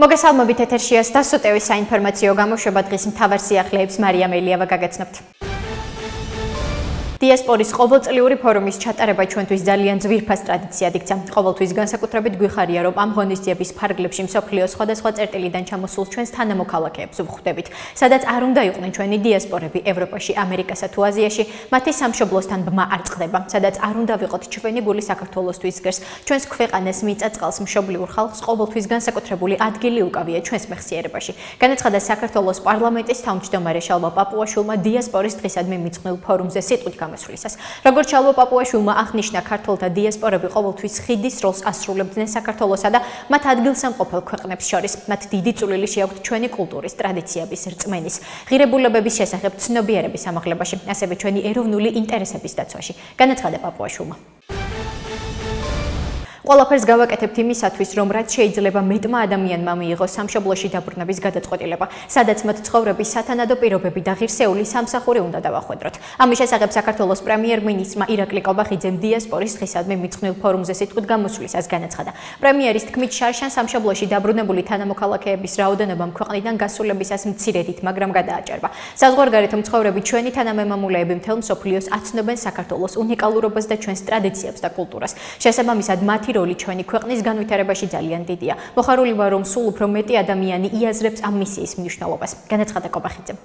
მოგესალმებით ეთერშია დასოტევის საინფორმაციო გამოშვება დღის მთავარ სიახლეებს მარია მელიავა გაგაცნობთ. დიასპორის ყოველწლიური ფორუმის ჩატარება ჩვენთვის ძალიან ძვირფას ტრადიციად იქცა. ყოველთვის განსაკუთრებით გვიხარია, რომ ამ ღონისძიების ფარგლებში მსოფლიოს სხვადასხვა წერტილიდან ჩამოსულ ჩვენს თანამოქალაქეებს ვხვდებით. სადაც არ უნდა იყვნენ ჩვენი დიასპორები ევროპაში, ამერიკასა თუ აზიაში, მათი სამშობლოსთან ბმა არ წყდება. სადაც არ უნდა ვიყოთ ჩვენი გული საქართველოსთვის გერს, ჩვენს ქვეყანას მიწა-წყალს მშობლიურ ხალხს ყოველთვის განსაკუთრებული ადგილი უკავია ჩვენს მეხსიერებაში. განაცხადა საქართველოს პარლამენტის თავმჯდომარე შალვა პაპუაშვილმა დიასპორის დღისადმი მიძღვნილ ფორუმზე სიტყვით როგორც შალვა პაპუაშვილმა აღნიშნა, ქართველთა დიასპორები ყოველთვის ხიდის როლს ასრულებდნენ საქართველოსა და მათ ადგილსამყოფელ ქვეყნებს შორის. მათ დიდი წვლილი შეაქვთ ჩვენი კულტურის, ტრადიციების რწმენის, ღირებულებების შესახებ ცნობიერების ამაღლებაში, ასევე ჩვენი ეროვნული ინტერესების დაცვაში, განაცხადა პაპუაშვილმა. ყველაფერს გავაკეთებთ იმისათვის, რომ რაც შეიძლება მეტმა ადამიანმა მიიღოს სამშობლოში დაბრუნების გადაწყვეტილება, სადაც მათ ცხოვრების სათანადო პირობები და ღირსეული სამსახური უნდა დავახვედროთ. ამის შესახებ საქართველოს პრემიერ-მინისტრმა ირაკლი კობახიძემ დიასპორის დღისადმი მიძღვნილ ფორუმზე სიტყვით გამოსვლისას განაცხადა. პრემიერის თქმით, შარშან სამშობლოში დაბრუნებული თანამოქალაქეების რაოდენობა ქვეყნიდან გასულებისას მცირედით, მაგრამ გადააჭარბა. საზღვარგარეთ მცხოვრები ჩვენი თანამემამულეები მთელ მსოფლიოს აცნობენ საქართველოს უნიკალურობას და ჩვენს ტრადიციებს და კულტურას. შესაბამისად, მათი როლი ჩვენი ქვეყნის განვითარებაში ძალიან დიდია. მოხარული ვარ, რომ სულ უფრო მეტი ადამიანი იაზრებს ამ მისიის მნიშვნელობას, განაცხადა კობახიძემ.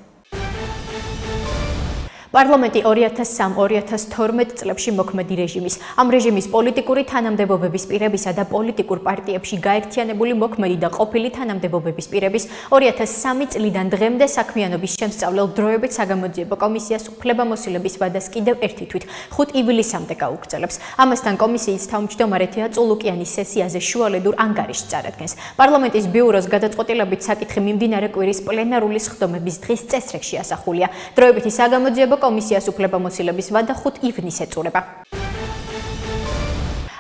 პარლამენტი 2003-2012 წლებში მოქმედი რეჟიმის, ამ რეჟიმის პოლიტიკური თანამდებობების პირებისა და პოლიტიკურ პარტიებში გაერთიანებული მოქმედი და ყოფილი თანამდებობების პირების 2003 წლიდან დღემდე საქმიანობის შემსწავლელ დროებით საგამოძიებო კომისიას უფლებამოსილების ვადას კიდევ ერთი თვით 5 ივლისამდე გაუგრძელებს. ამასთან კომისიის თავმჯდომარე თეა წულუკიანის სესიაზე შუალედურ ანგარიშს წარადგენს. პარლამენტის ბიუროს გადაწყვეტილებით საკითხი მიმდინარე კვირის პლენარული სხდომების დღის წესრიგში ასახულია. დროებითი საგამოძიებო კომისიას უფლებამოსილების ვადა 5 ივნისს ეწურება.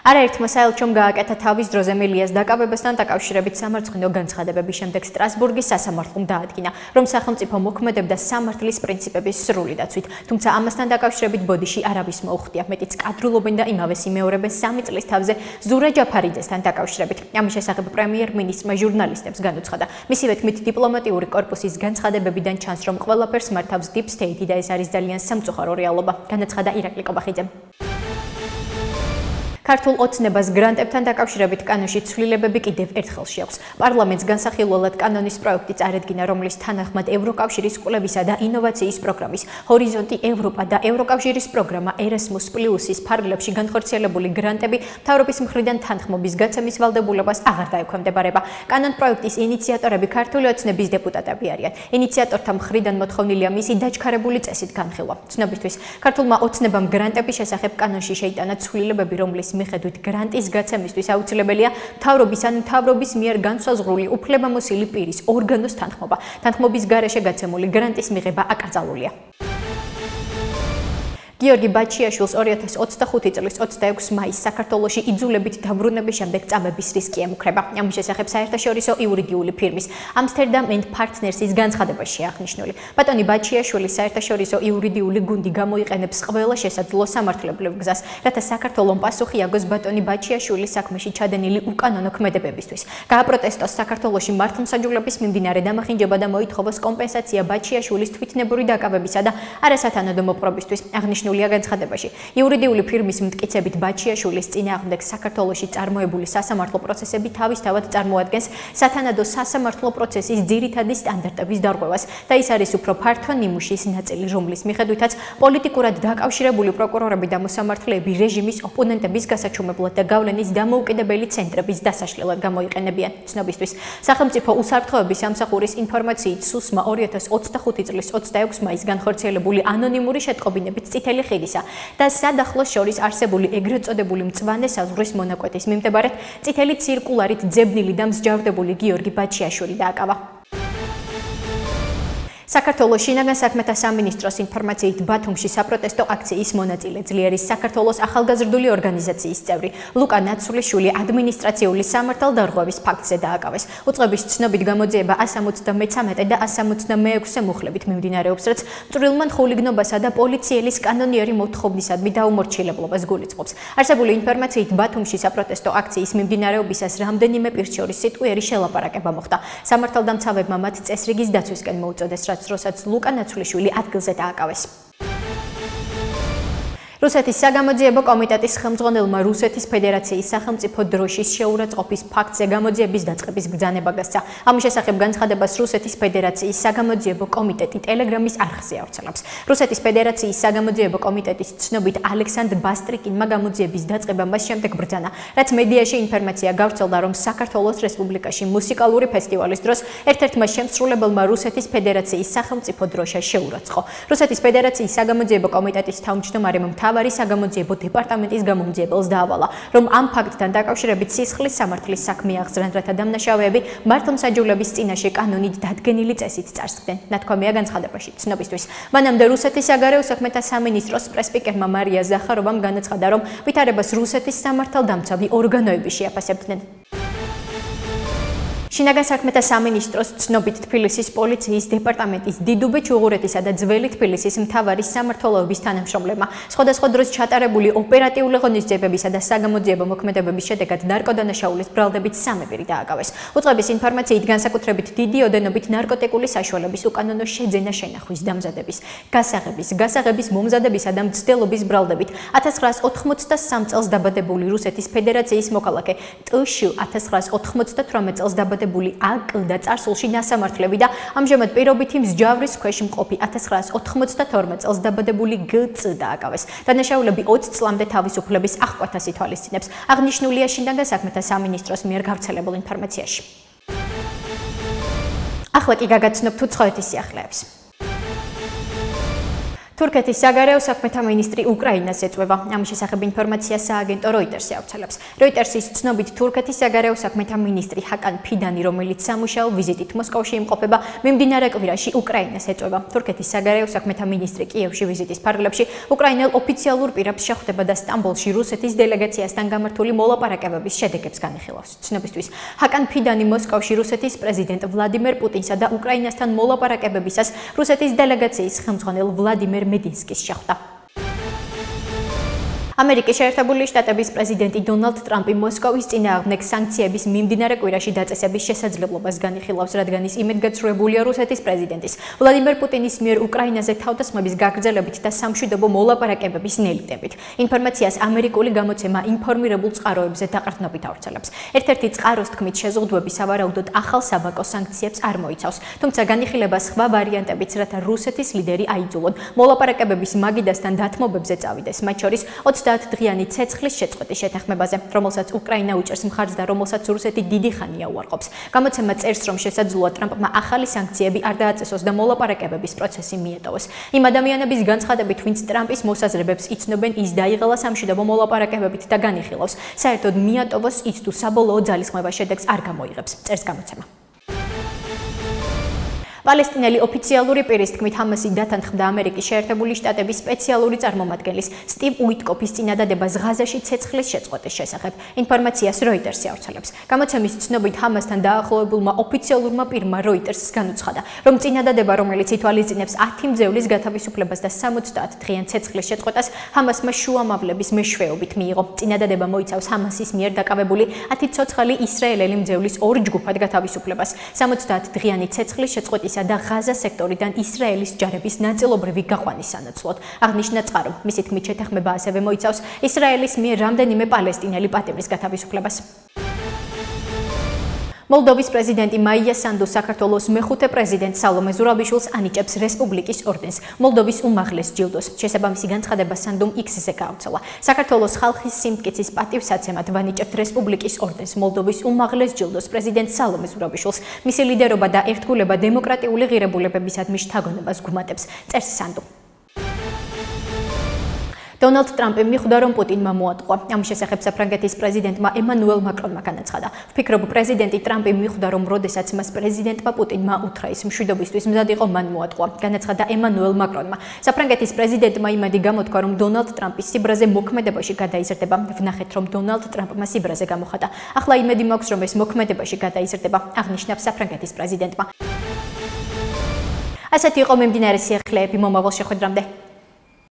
არაერთმა საელჩომ გააკეთა თავის დროზე მელიას დაკავებასთან დაკავშირებით სამარცხინო განცხადებების შემდეგ სტრასბურგის სასამართლომ დაადგინა, რომ სახელმწიფო მოქმედებდა სამართლის პრინციპების სრული დაცვით, თუმცა ამასთან დაკავშირებით ბოდიში არავის მოუხდია, მეტიც კადრულობენ და იმავე იმეორებენ 3 წლის თავზე ზურა ჯაფარიძესთან დაკავშირებით. ამის შესახებ პრემიერ-მინისტრმა ჟურნალისტებს განუცხადა. მისივე თქმით, დიპლომატიური კორპუსის განცხადებებიდან ჩანს, რომ ყველაფერს მართავს Deep State და ეს არის ძალიან სამწუხარო რეალობა, განაცხადა ირაკლი კობახიძემ. ქართულ ოცნებას გრანტებთან დაკავშირებით კანონში ცვლილებები კიდევ ერთხელ შეაქვს. პარლამენტს განსახილველად კანონის პროექტი წარედგინა, რომლის თანახმად ევროკავშირის კვლევისა და ინოვაციის პროგრამის ჰორიზონტი ევროპა და ევროკავშირის პროგრამა Erasmus+-ის ფარგლებში განხორციელებული გრანტები მთავრობის მხრიდან თანხმობის გაცემის ვალდებულებას აღარ დაექვემდებარება. კანონ პროექტის ინიციატორები ქართული ოცნების დეპუტატები არიან. ინიციატორთა მხრიდან მოთხოვნილია მისი დაჩქარებული წესით განხილვა. ცნობისთვის, ქართულმა ოცნებამ გრანტების შესახებ კანონში შეიტანა ცვლილებები, რომლის მიხედვით გრანტის გაცემისთვის აუცილებელია მთავრობის ან მთავრობის მიერ განსაზღვრული უფლებამოსილი პირის ორგანოს თანხმობა. თანხმობის გარეშე გაცემული გრანტის მიღება აკრძალულია. გიორგი ბაჩიაშვილს 2025 წლის 26 მაისს საქართველოში იძულებით დაბრუნების შემდეგ წამების რისკი ემუქრება. ამის შესახებ საერთაშორისო იურიდიული ფირმის Amsterdam & Partners-ის განცხადებაში აღნიშნული. ბატონი ბაჩიაშვილი საერთაშორისო იურიდიული გუნდი გამოიყენებს ყველა შესაძლო სამართლებრივ გზას, რათა საქართველოს პასუხი აგოს ბატონი ბაჩიაშვილის საქმეში ჩადენილი უკანონო ქმედებებისთვის. გააპროტესტოს საქართველოში მართლმსაჯულების მიმდინარე დამახინჯება და მოითხოვოს კომპენსაცია ბაჩიაშვილის თვითნებური დაკავებისა და არასათანადო მოპყრობისთვის. აღნიშნულია განცხადებაში. იურიდიული ფირმის მტკიცებით ბაჩიაშვილის წინააღმდეგ საქართველოში წარმოებული სასამართლო პროცესები თავისთავად წარმოადგენს სათანადო სასამართლო პროცესის ძირითადი სტანდარტების დარღვევას და ის არის უფრო ფართო ნიმუშის ნაწილი, რომლის მიხედვითაც პოლიტიკურად დაკავშირებული პროკურორები და მოსამართლეები რეჟიმის ოპონენტების გასაჩუმებლად და გავლენის დამოუკიდებელი ცენტრების დასაშლელად გამოიყენებიან. ცნობისთვის, სახელმწიფო უსაფრთხოების სამსახურის ინფორმაციით სუსმა 2025 წლის 26 მაისს განხორციელებული ანონიმური შეტყობინებით წითელი ხიდისა და სადახლოს შორის არსებული ეგრეთ წოდებული მწვანე საზღვრის მონაკვეთის მიმდებარედ წითელი ცირკულარით ძებნილი და მსჯავრდებული გიორგი ბაჩიაშვილი დააკავა. საქართველოს შინაგან საქმეთა სამინისტროს ინფორმაციით ბათუმში საპროტესტო აქციის მონაწილე ძლიერის საქართველოს ახალგაზრდული ორგანიზაციის წევრი ლუკა ნაცულიშვილი ადმინისტრაციული სამართალდარღვევის ფაქტზე დააკავეს. უწყების ცნობით გამოძიება 173 და 176 მუხლებით მიმდინარეობს, რაც წვრილმან ხულიგნობასა და პოლიციელის კანონიერი მოთხოვნისადმი დაუმორჩილებლობას გულისხმობს. არსებული ინფორმაციით ბათუმში საპროტესტო აქციის მიმდინარეობისას რამდენიმე პირს შორის სიტყვიერი შელაპარაკება მოხდა. სამართალდამცავებმა მათ წესრიგის დაცვისკენ მოუწოდეს, როსაც ლუკა ნაცულიშვილი ადგილზე დააკავეს. რუსეთის საგამოძიებო კომიტეტის ხელმძღვანელმა რუსეთის ფედერაციის სახელმწიფო დროშის შეურაცხყოფის ფაქტზე გამოძიების დაწყების ბრძანება გასცა. ამის შესახებ განცხადებას რუსეთის ფედერაციის საგამოძიებო კომიტეტი ტელეგრამის არხზე ავრცელებს. რუსეთის ფედერაციის საგამოძიებო კომიტეტის ცნობით ალექსანდრ ბასტრიკინმა გამოძიების დაწყება მას შემდეგ ბრძანა, რაც მედიაში ინფორმაცია გავრცელდა, რომ საქართველოს რესპუბლიკაში მუსიკალური ფესტივალის დროს ერთ-ერთმა შემსრულებელმა რუსეთის ფედერაციის სახელმწიფო დროშა შეურაცხყო. რუსეთის ფედერაციის საგამოძიებო კომიტეტის თავმჯდომარემ მთავარი საგამოძიებო დეპარტამენტის გამომძიებელს დაავალა, რომ ამ ფაქტთან დაკავშირებით სისხლის სამართლის საქმე აღძრან, რათა დამნაშავეები მართლმსაჯულების წინაშე კანონით დადგენილი წესით წარსდგნენ. ნათქვამია განცხადებაში. ცნობისთვის, მანამდე რუსეთის საგარეო საქმეთა სამინისტროს პრესპიკერმა მარია ზახაროვამ განაცხადა, რომ ვითარებას რუსეთის სამართალდამცავი ორგანოები შეაფასებდნენ. შინაგან საქმეთა სამინისტროს ცნობით თბილისის პოლიციის დეპარტამენტის დიდუბე ჩუღურეთისა და ძველი თბილისის მთავარი სამმართველოების თანამშრომლებმა სხვადასხვა დროს ჩატარებული ოპერატიული ღონისძიებებისა და საგამოძიებო მოქმედებების შედეგად ნარკოდანაშაულის ბრალდებით 3 პირი დააკავეს. უწყების ინფორმაციით განსაკუთრებით დიდი ოდენობით ნარკოტიკული საშუალების უკანონო შეძენა შენახვის დამზადების, გასაღების მომზადებისა და მცდელობის ბრალდებით 1983 წელს დაბადებული რუსეთის ფედერაციის მოქალაქე ტშ 1998 წელს დაბადებული აკ და წარსულში ნასამართლები და ამჟამად პირობითი მსჯავრის ქვეშ მყოფი 1992 წელს დაბადებული გწ დააკავეს. დანაშაულები 20 წლამდე თავისუფლების აღკვეთას ითვალისწინებს. აღნიშნულია შინაგან საქმეთა სამინისტროს მიერ გავრცელებულ ინფორმაციაში. ახლა კი გაგაცნობთ უცხოეთის სიახლეებს. თურქეთის საგარეო საქმეთა მინისტრი უკრაინას ეწვევა. ამის შესახებ ინფორმაცია სააგენტო როიტერსი ავრცელებს. როიტერსის ცნობით თურქეთის საგარეო საქმეთა მინისტრი ჰაკან ფიდანი, რომელიც სამუშაო ვიზიტით მოსკოვში იმყოფება, მიმდინარე კვირაში უკრაინას ეწვევა. თურქეთის საგარეო საქმეთა მინისტრი კიევში ვიზიტის ფარგლებში უკრაინელ ოფიციალურ პირებს შეხვდება და სტამბოლში რუსეთის დელეგაციასთან გამართული მოლაპარაკებების შედეგებს განიხილავს. ცნობისთვის, ჰაკან ფიდანი მოსკოვში რუსეთის პრეზიდენტ ვლადიმერ პუტინსა და უკრაინასთან მოლაპარაკებებისას რუსეთის დელეგაციის ხელმძღვანელ ვლადიმერ მედინსკის შეხვდა. ამერიკის შეერთებული შტატების პრეზიდენტი დონალდ ტრამპი მოსკოვის წინააღმდეგ სანქციების მიმდინარე კვირაში დაწესების შესაძლებლობას განიხილავს, რადგან ის იმედგაცრუებულია რუსეთის პრეზიდენტის ვლადიმერ პუტინის მიერ უკრაინაზე თავდასხმების გაგრძელებით და სამშვიდობო მოლაპარაკებების ნელიდებით. ინფორმაციას ამერიკული გამოცემა ინფორმირებულ წყაროებზე დაყრდნობით ავრცელებს. ერთ-ერთი წყაროს თქმით, შეზღუდვები სავარაუდოდ ახალ საბანკო სანქციებს არ მოიცავს, თუმცა განიხილება სხვა ვარიანტებიც, რათა რუსეთის ლიდერი აიძულონ მოლაპარაკებების მაგიდასთან დათმობებზე წავიდეს, მათ შორის 30 დღიანი ცეცხლის შეწყვეტის შეთანხმებაზე, რომელსაც უკრაინა უჭერს მხარს და რომელსაც რუსეთი დიდი ხანია უარყოფს. გამოცემა წერს, რომ შესაძლოა ტრამპმა ახალი სანქციები არ დააწესოს და მოლაპარაკებების პროცესი მიეტოვოს. იმ ადამიანების განცხადებით, ვინც ტრამპის მოსაზრებებს იცნობენ, ის დაიღალა სამშვიდობო მოლაპარაკებებით და განიხილავს, საერთოდ მიატოვოს ის თუ საბოლოო ძალისხმევა შედეგს არ გამოიღებს, წერს გამოცემა. პალესტინელი ოფიციალური პირის თქმით, ჰამასი დათანხმდა ამერიკის შეერთებული შტატების სპეციალური წარმომადგენლის სტივ უიტკოფის წინადადებას ღაზაში ცეცხლის შეწყვეტის შესახებ. ინფორმაციას როიტერსი ავრცელებს. გამოცემის ცნობით, ჰამასთან დაახლოებულმა ოფიციალურმა პირმა როიტერსს განუცხადა, რომ წინადადება, რომელიც ითვალისწინებს 10 მძევლის გათავისუფლებას და 70 დღიან ცეცხლის შეწყვეტას, ჰამასმა შუამავლების მეშვეობით მიიღო. წინადადება მოიცავს ჰამასის მიერ დაკავებული 10 ცოცხალი ისრაელელი მძევლის 2 ჯგუფად გათავისუფლებას, 70 დღიანი ცეცხლის შეწყვეტის და ღაზა სექტორიდან ისრაელის ჯარების ნაწილობრივი გაყვანის სანაცვლოდ. აღნიშნა წყარო, მისი თქმით, შეთანხმება ასევე მოიცავს ისრაელის მიერ რამდენიმე პალესტინელი პატიმრის გათავისუფლებას. მოლდოვის პრეზიდენტი მაია სანდუ საქართველოს მეხუთე პრეზიდენტ სალომე ზურაბიშვილს ანიჭებს რესპუბლიკის ორდენს, მოლდოვის უმაღლეს ჯილდოს. შესაბამისი განცხადება სანდუმ X-ზე გაავრცელა. საქართველოს ხალხის სიმტკიცის პატივსაცემად ვანიჭებთ რესპუბლიკის ორდენს, მოლდოვის უმაღლეს ჯილდოს პრეზიდენტ სალომე ზურაბიშვილს. მისი ლიდერობა და ერთგულება დემოკრატიული ღირებულებებისადმი შთაგონებას გვუმატებს, წერს სანდუ. დონალდ ტრამპი მიხვდა, რომ პუტინმა მოატყვა. ამის შესახებ საფრანგეთის პრეზიდენტმა ემანუელ მაკრონმა განაცხადა. ვფიქრობ, პრეზიდენტი ტრამპი მიხვდა, რომ როდესაც მას პრეზიდენტმა პუტინმა უთხრა ის მშვიდობისთვის მზად იყო, მან მოატყვა. განაცხადა ემანუელ მაკრონმა. საფრანგეთის პრეზიდენტმა იმედი გამოთქვა, რომ დონალდ ტრამპი სიბრაზე მოქმედებაში გადაიზრდება. ვნახეთ, რომ დონალდ ტრამპმა სიბრაზე გამოხატა. ახლა იმედი მაქვს, რომ ეს მოქმედებაში გადაიზრდება, აღნიშნავს საფრანგეთის პრეზიდენტმა. ასეთი იყო მიმდინარე სიახლეები მომავალ შეხვედრამდე.